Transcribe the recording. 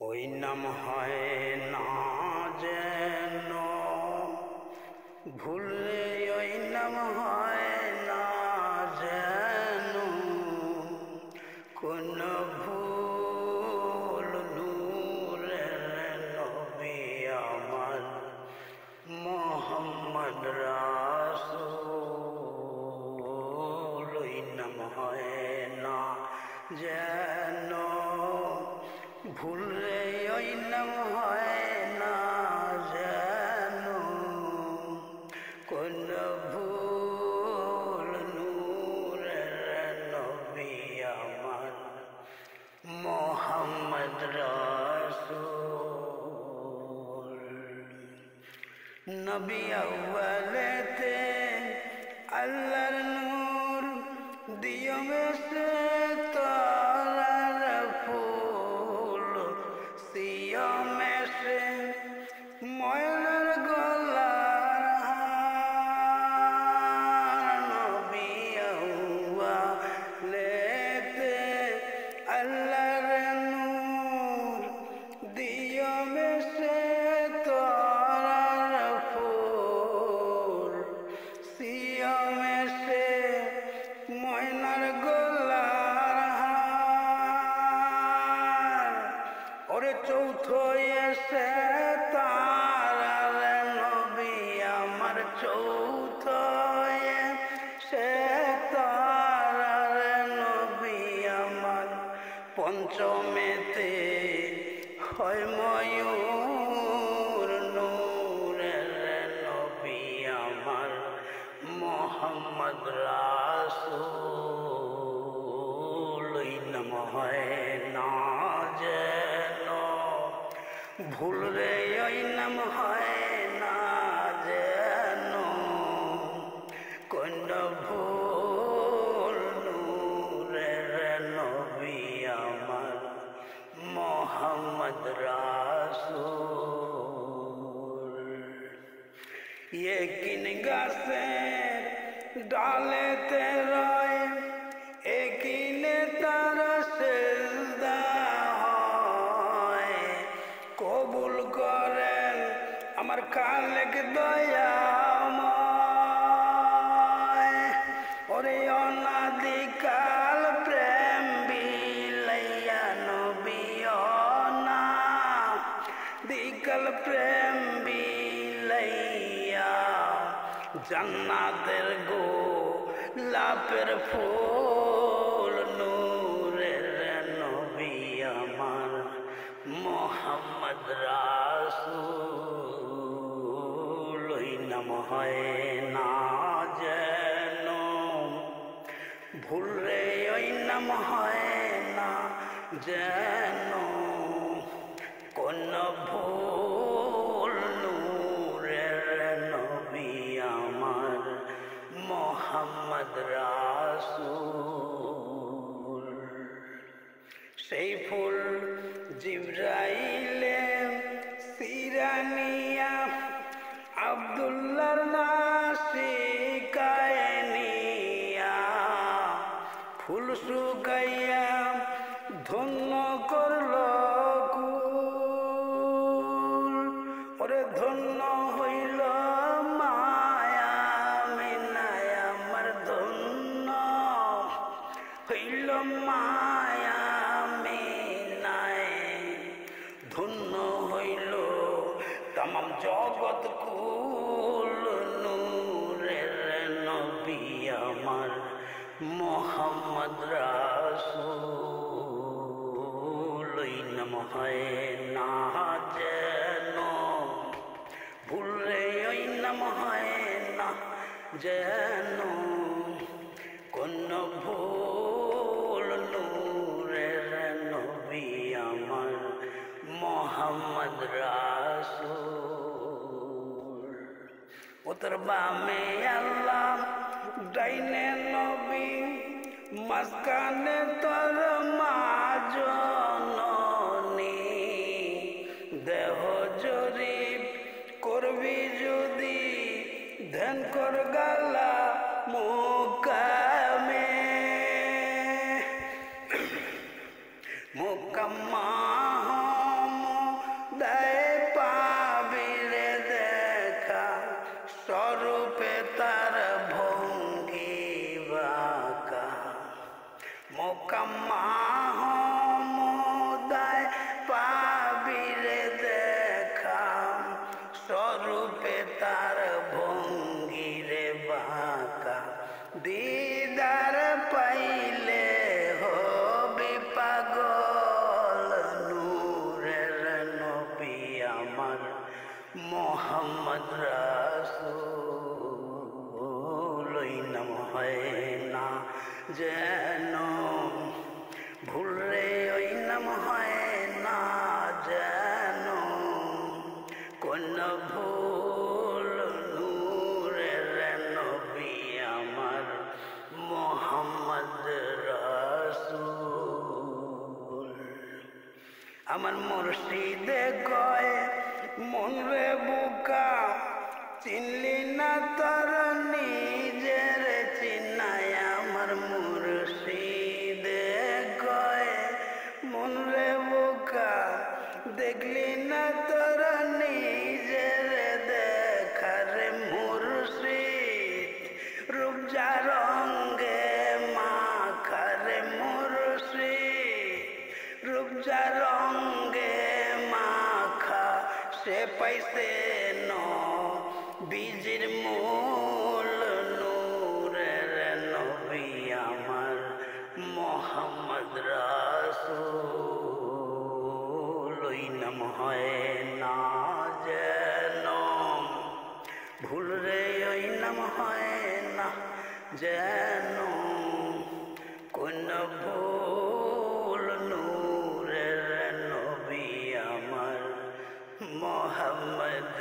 ওই নাম হয় না যেন ভুলে, ওই নাম হয় না যেন কোন ভুল। নূরের নবী আমার মোহাম্মদ রাসূল, ওই নাম হয় না যেন ভুলে, ওই নাম হয় না যেন কোন ভুল। নূরের নবী আমার মোহাম্মদ রাসূল। নবী আউয়ালেতে আল্লাহর নূর দিও মেসে তারার ফুল, সিও মেসে ময়নার গলার হার। নবী আউয়ালেতে আল্লাহর নূর দিও মেসে তারার ফুল, সিও মেসে ময়নার গলার হার। ওরে চৌথো এসে তারার নবী আমার, চৌথো এসে তারার নবী আমার। পঞ্চমেতে হয় ময়ূর, নূরের নবী আমার মোহাম্মদ রাসূল, ওই নাম হয় না যেন ভুল রে, ওই নাম হয় না যেন কোন ভুল। নূরের নবী আমার মোহাম্মদ রাসূল। একিন গাছের ডালেতে রয়, একিনে তার সেজদা হয়। কবুল করেন আমার খালেক দয়াময়। ওরে অনাদিকাল প্রেম বিলাইয়া নবী, অনাদিকাল প্রেম বিলাইয়া জান্নাতের গোলাপের ফুল। নূরের নবী আমার মোহাম্মদ রাসূল, ওই নাম হয় না যেন ভুল রে, ওই নাম হয় না যেন কোন ভুল। নূরের নবী আমার মোহাম্মদ রাসূল। সেই ফুল জিবরাইলে সিরানিয়া আব্দুল্লাহর নাসিকায় নিয়া ফুল শুকাইয়া ধন্য করল কুল। ওরে ধন্য হইল মায়া মিনায় আমার, ধন্য হইল মায়া মিনায়, ধন্য হইল তামাম জগৎ কুল। নূরের নবী আমার মোহাম্মদ রাসূল, ওই নাম হয় না যেন ভুল রে, ওই নাম হয় না যেন কোন ভুল। নূরের নবী আমার মোহাম্মদ রাসূল। উত্তর বামে আল্লাহ, ডাইনে নবী, মাঝখানে তোর মা জননী। দেহ জরিপ করবি যদি ধ্যান কর গালা মুকামে, মুকাম্মা যেন ভুল রে ওই নাম হয় না যেন কোন ভুল নূরের নবী আমার মোহাম্মদ রাসূল। আমার মুর্শিদে কয় মন রে বুকা চিনলি না তোর নিজের চিনায়। আমার মুর্শিদে কয় মন রে বুকা দেখলি না তোর নিজের দেখার মুর্শিদ রূপজা রঙ্গে মাখার মুর্শিদ রূপজা রঙ্গে মাখা সে পাইছে বীজের মূল নূরের নবী আমার মোহাম্মদ রাসূল। ওই নাম হয় না যেন ভুল রে ওই নাম হয় না যেন কোন ভুল নূরের নবী আমার মোহাম্মদ